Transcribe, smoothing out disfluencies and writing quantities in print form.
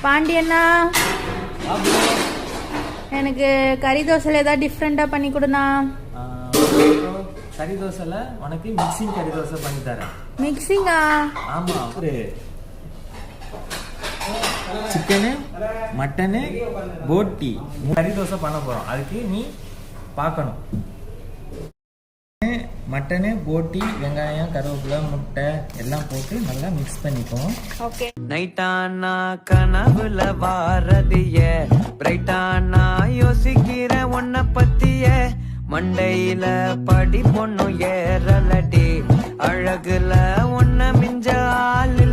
பாண்டியண்ணா, எனக்கு கறி தோசையில் ஏதாவது டிஃப்ரெண்ட்டாக பண்ணி கொடுண்ணா. கறி தோசைல உனக்கு மிக்சிங் கறி தோசை பண்ணி தரேன். மிக்சிங்கா? ஆமா, ஒரு சிக்கனு, மட்டனு, போட்டி கறி தோசை பண்ண போறோம். அதுக்கு நீ பார்க்கணும். மட்டனு, போட்டி, வெங்காயம், கருவேப்பிலை, முட்டை எல்லாம் போட்டு நல்லா மிக்ஸ் பண்ணிப்போம். ஓகே. நைட்டானா கனவுல வாரதிய, பிரைட்டானா யோசிக்கிற உன்னை பத்திய, மண்டையில படி பொண்ணும் ஏறலடி, அழகுல உன்னை மிஞ்ச ஆளு